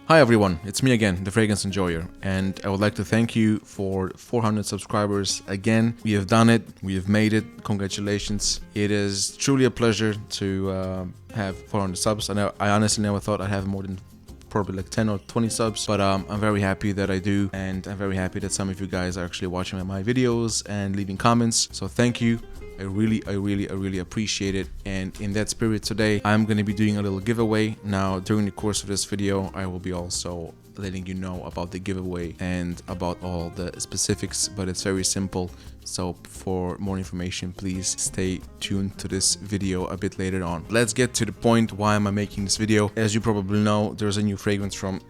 Hi everyone, it's me again, the Fragrance Enjoyer, and I would like to thank you for 400 subscribers again. We have done it, we have made it, congratulations. It is truly a pleasure to have 400 subs. I honestly never thought I'd have more than probably like 10 or 20 subs, but I'm very happy that I do, and I'm very happy that some of you guys are actually watching my videos and leaving comments, so thank you. I really appreciate it. And in that spirit, today I'm going to be doing a little giveaway. Now during the course of this video, I will be also letting you know about the giveaway and about all the specifics, but it's very simple. So for more information, please stay tuned to this video a bit later on. Let's get to the point. Why am I making this video? As you probably know, there's a new fragrance from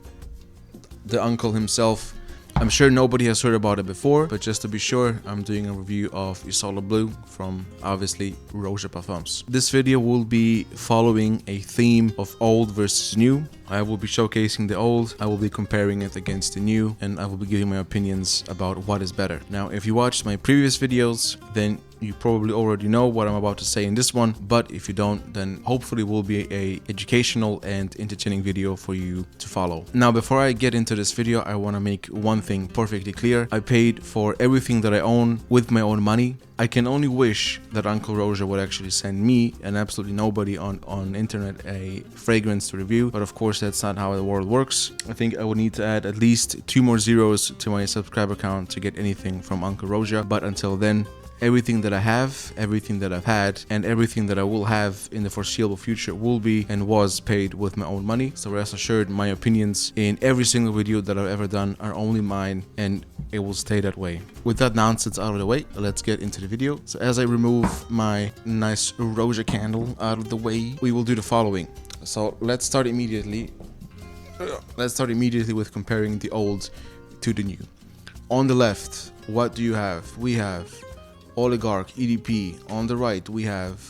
the uncle himself. I'm sure nobody has heard about it before, but just to be sure, I'm doing a review of Isola Blu from, obviously, Roja Parfums. This video will be following a theme of old versus new. I will be showcasing the old, I will be comparing it against the new, and I will be giving my opinions about what is better. Now, if you watched my previous videos, then you probably already know what I'm about to say in this one, but if you don't, then hopefully it will be a educational and entertaining video for you to follow. Now, before I get into this video, I want to make one thing perfectly clear. I paid for everything that I own with my own money. I can only wish that Uncle Roja would actually send me and absolutely nobody on internet a fragrance to review, but of course that's not how the world works. I think I would need to add at least 2 more zeros to my subscriber count to get anything from Uncle Roja, but until then, everything that I have, everything that I've had, and everything that I will have in the foreseeable future will be and was paid with my own money. So rest assured, my opinions in every single video that I've ever done are only mine, and it will stay that way. With that nonsense out of the way, let's get into the video. So as I remove my nice Roja candle out of the way, we will do the following. So let's start immediately. With comparing the old to the new. On the left, what do you have? We have Oligarch EDP. On the right, we have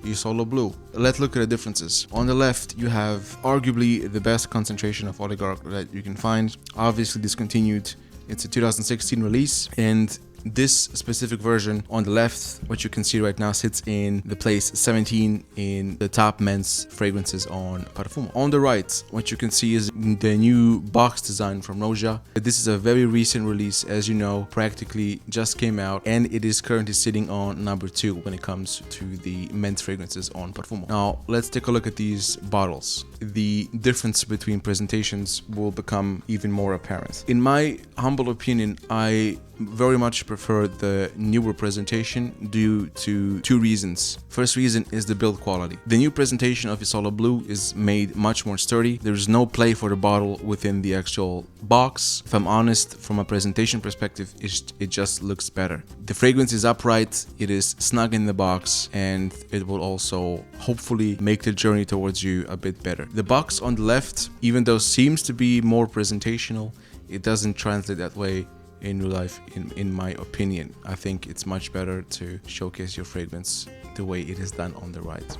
Isola Blu. Let's look at the differences. On the left, you have arguably the best concentration of Oligarch that you can find. Obviously discontinued. It's a 2016 release, and this specific version on the left, what you can see right now, sits in the place 17 in the top men's fragrances on Parfum. On the right, what you can see is the new box design from Roja. This is a very recent release, as you know, practically just came out, and it is currently sitting on number 2 when it comes to the men's fragrances on Parfum. Now, let's take a look at these bottles. The difference between presentations will become even more apparent. In my humble opinion, I very much prefer the newer presentation due to 2 reasons. First reason is the build quality. The new presentation of Isola Blu is made much more sturdy. There's no play for the bottle within the actual box. If I'm honest, from a presentation perspective, it just looks better. The fragrance is upright, it is snug in the box, and it will also hopefully make the journey towards you a bit better. The box on the left, even though seems to be more presentational, it doesn't translate that way in real life, in my opinion. I think it's much better to showcase your fragrance the way it is done on the right.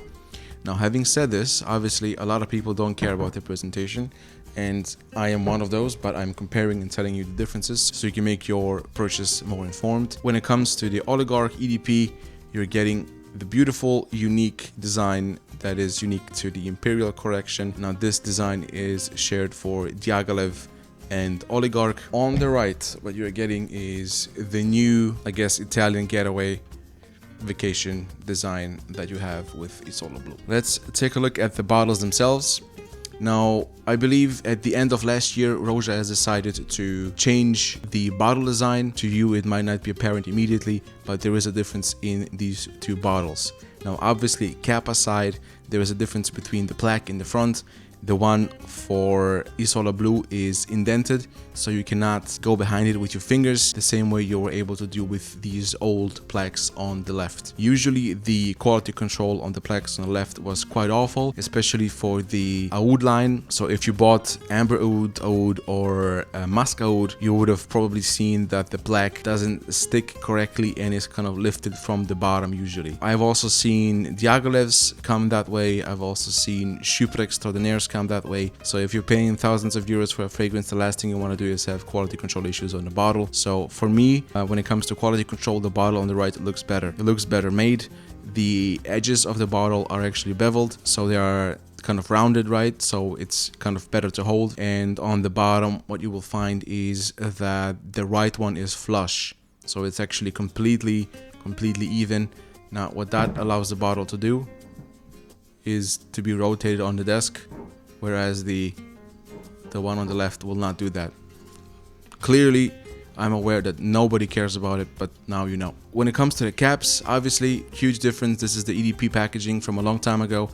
Now, having said this, obviously a lot of people don't care about the presentation, and I am one of those, but I'm comparing and telling you the differences so you can make your purchase more informed. When it comes to the Oligarch EDP, you're getting the beautiful, unique design that is unique to the Imperial collection. Now, this design is shared for Diaghilev and Oligarch. On the right, what you're getting is the new, I guess, Italian getaway vacation design that you have with Isola Blu. Let's take a look at the bottles themselves. Now, I believe at the end of last year, Roja has decided to change the bottle design. To you, it might not be apparent immediately, but there is a difference in these 2 bottles. Now, obviously, cap aside, there is a difference between the plaque in the front The one for Isola Blu is indented, so you cannot go behind it with your fingers the same way you were able to do with these old plaques on the left. Usually the quality control on the plaques on the left was quite awful, especially for the oud line. So if you bought amber oud or musk oud, you would have probably seen that the plaque doesn't stick correctly and is kind of lifted from the bottom usually. I've also seen Diaghilev's come that way. I've also seen Chypre Extraordinaires come that way. So if you're paying thousands of euros for a fragrance, the last thing you want to do is have quality control issues on the bottle. So for me, when it comes to quality control, the bottle on the right looks better. It looks better made. The edges of the bottle are actually beveled, so they are kind of rounded, right? So it's kind of better to hold. And on the bottom, what you will find is that the right one is flush. So it's actually completely even. Now, what that allows the bottle to do is to be rotated on the desk, whereas the one on the left will not do that. Clearly, I'm aware that nobody cares about it, but now you know. When it comes to the caps, obviously, huge difference. This is the EDP packaging from a long time ago.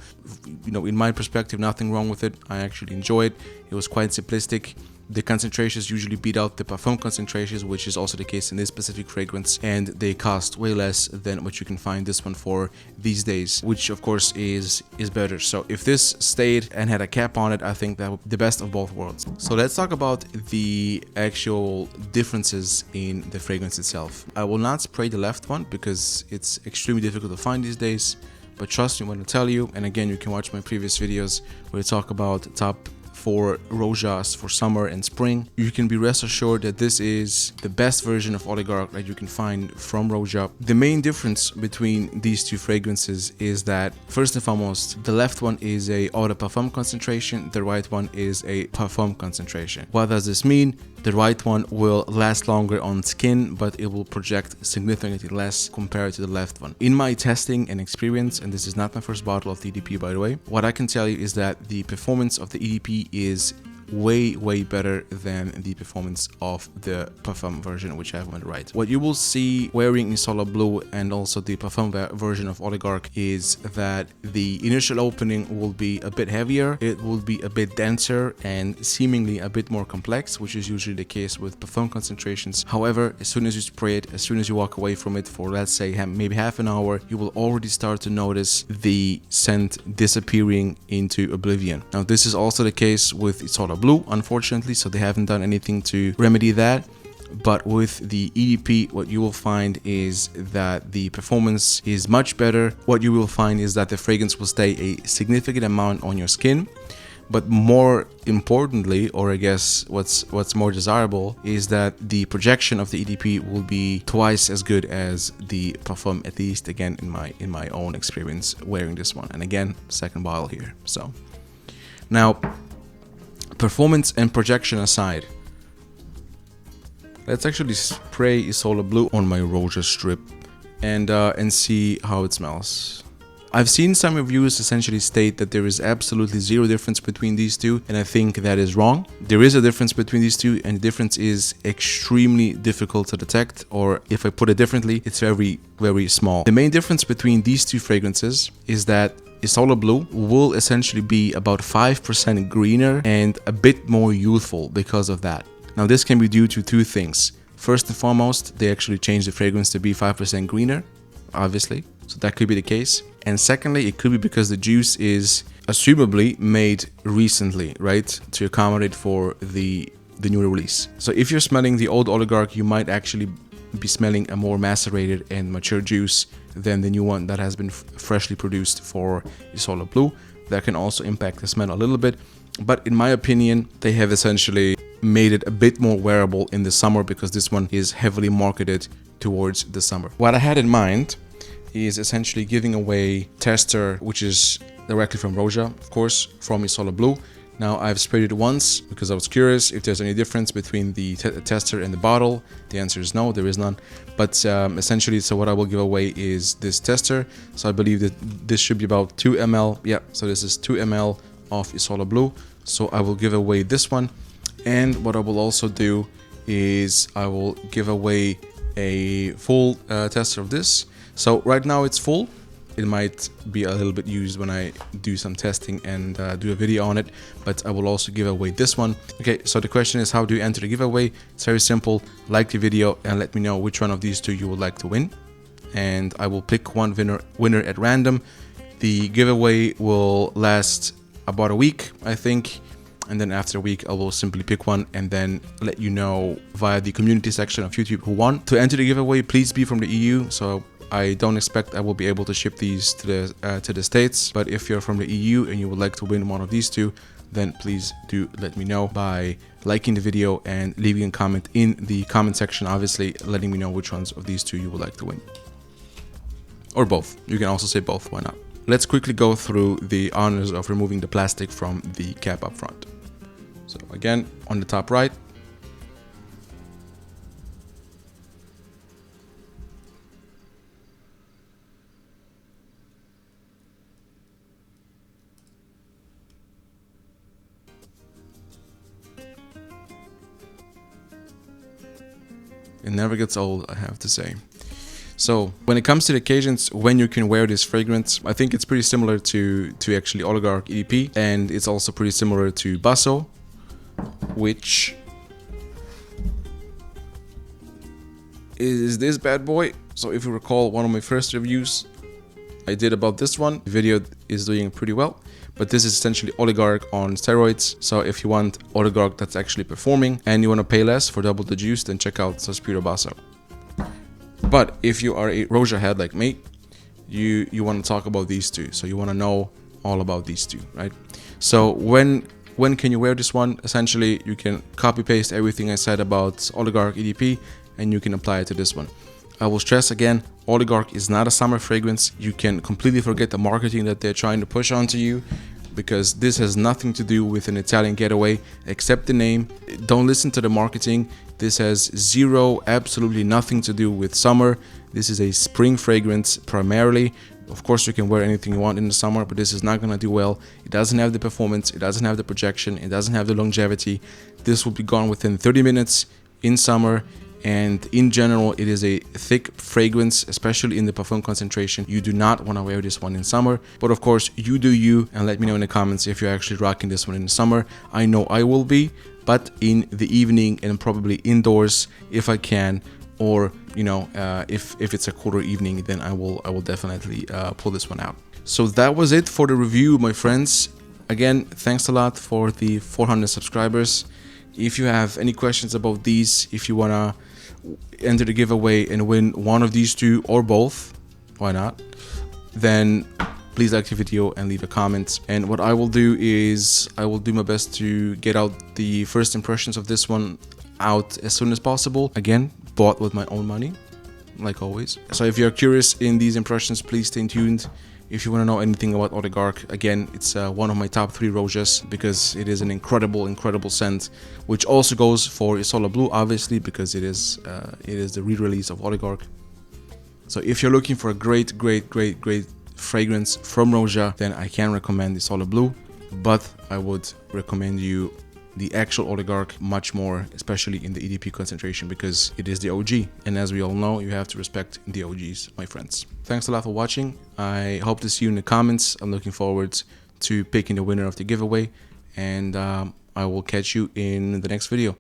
You know, in my perspective, nothing wrong with it. I actually enjoy it. It was quite simplistic. The concentrations usually beat out the parfum concentrations, which is also the case in this specific fragrance, and they cost way less than what you can find this one for these days, which of course is better. So if this stayed and had a cap on it, I think that would be the best of both worlds. So let's talk about the actual differences in the fragrance itself. I will not spray the left one because it's extremely difficult to find these days, but trust me when I tell you, and again, you can watch my previous videos where I talk about top 4 Rojas for summer and spring. You can be rest assured that this is the best version of Oligarch that you can find from Roja. The main difference between these two fragrances is that, first and foremost, the left one is a eau de parfum concentration, the right one is a parfum concentration. What does this mean? The right one will last longer on skin, but it will project significantly less compared to the left one. In my testing and experience, and this is not my first bottle of the EDP by the way, what I can tell you is that the performance of the EDP is way better than the performance of the parfum version, which I have on the right. What you will see wearing Isola Blu and also the parfum version of Oligarch is that the initial opening will be a bit heavier, it will be a bit denser and seemingly a bit more complex, which is usually the case with parfum concentrations. However, as soon as you spray it, as soon as you walk away from it for, let's say, maybe half an hour, you will already start to notice the scent disappearing into oblivion. Now, this is also the case with Isola Blu, unfortunately, so they haven't done anything to remedy that. But with the EDP, what you will find is that the performance is much better. What you will find is that the fragrance will stay a significant amount on your skin. But more importantly, or I guess what's more desirable, is that the projection of the EDP will be twice as good as the parfum, at least again in my own experience wearing this one. And again, second bottle here. So now, performance and projection aside, let's actually spray Isola Blu on my Roja strip and see how it smells. I've seen some reviews essentially state that there is absolutely zero difference between these two, and I think that is wrong. There is a difference between these two, and the difference is extremely difficult to detect, or if I put it differently, it's very small. The main difference between these two fragrances is that Isola Blu will essentially be about 5% greener and a bit more youthful because of that. Now, this can be due to two things. First and foremost, they actually changed the fragrance to be 5% greener, obviously, so that could be the case. And secondly, it could be because the juice is assumably made recently, right, to accommodate for the new release. So if you're smelling the old Oligarch, you might actually be smelling a more macerated and mature juice than the new one that has been freshly produced for Isola Blu. That can also impact the smell a little bit, but in my opinion, they have essentially made it a bit more wearable in the summer because this one is heavily marketed towards the summer. What I had in mind is essentially giving away tester, which is directly from Roja, of course, from Isola Blu. Now, I've sprayed it once because I was curious if there's any difference between the tester and the bottle. The answer is no, there is none. But essentially, so what I will give away is this tester. So I believe that this should be about 2 ml. Yeah, so this is 2 ml of Isola Blu. So I will give away this one. And what I will also do is I will give away a full tester of this. So right now it's full. it might be a little bit used when I do some testing and do a video on it, but I will also give away this one. Okay, so the question is, how do you enter the giveaway? It's very simple. Like the video and let me know which one of these two you would like to win, and I will pick one winner at random. The giveaway will last about a week, I think, and then after a week I will simply pick one and then let you know via the community section of YouTube who won. To enter the giveaway, please be from the EU, so I don't expect I will be able to ship these to the States, but if you're from the EU and you would like to win one of these two, then please do let me know by liking the video and leaving a comment in the comment section, obviously letting me know which ones of these two you would like to win. Or both. You can also say both, why not? Let's quickly go through the honors of removing the plastic from the cap up front. So again, on the top right, it never gets old, I have to say. So when it comes to the occasions when you can wear this fragrance, I think it's pretty similar to actually Oligarch EDP, and it's also pretty similar to Basso, which is this bad boy. So if you recall one of my first reviews I did about this one, the video is doing pretty well, but this is essentially Oligarch on steroids. So if you want Oligarch that's actually performing and you want to pay less for double the juice, then check out Sospiro Basso. But if you are a Roja head like me, you want to talk about these two, so you want to know all about these two, right? So when can you wear this one? Essentially, you can copy paste everything I said about Oligarch EDP and you can apply it to this one. I will stress again, Oligarch is not a summer fragrance. You can completely forget the marketing that they're trying to push onto you, because this has nothing to do with an Italian getaway except the name. Don't listen to the marketing. This has absolutely nothing to do with summer. This is a spring fragrance primarily. Of course, you can wear anything you want in the summer, but this is not going to do well. It doesn't have the performance, it doesn't have the projection, it doesn't have the longevity. This will be gone within 30 minutes in summer. And in general, it is a thick fragrance, especially in the parfum concentration. You do not want to wear this one in summer, but of course you do you, and let me know in the comments if you're actually rocking this one in the summer. I know I will be, but in the evening and probably indoors if I can, or you know, if it's a colder evening, then I will definitely pull this one out. So that was it for the review, my friends. Again, thanks a lot for the 400 subscribers. If you have any questions about these, if you wanna enter the giveaway and win one of these two or both, why not, then please like the video and leave a comment. And what I will do is I will do my best to get out the first impressions of this one out as soon as possible. Again, bought with my own money, like always. So if you're curious in these impressions, please stay tuned. If you want to know anything about Oligarch, again, it's one of my top 3 Rojas, because it is an incredible scent, which also goes for Isola Blu, obviously, because it is the re-release of Oligarch. So if you're looking for a great fragrance from Roja, then I can recommend Isola Blu, but I would recommend you the actual Oligarch much more, especially in the EDP concentration, because it is the OG, and as we all know, you have to respect the OGs, my friends. Thanks a lot for watching. I hope to see you in the comments. I'm looking forward to picking the winner of the giveaway, and I will catch you in the next video.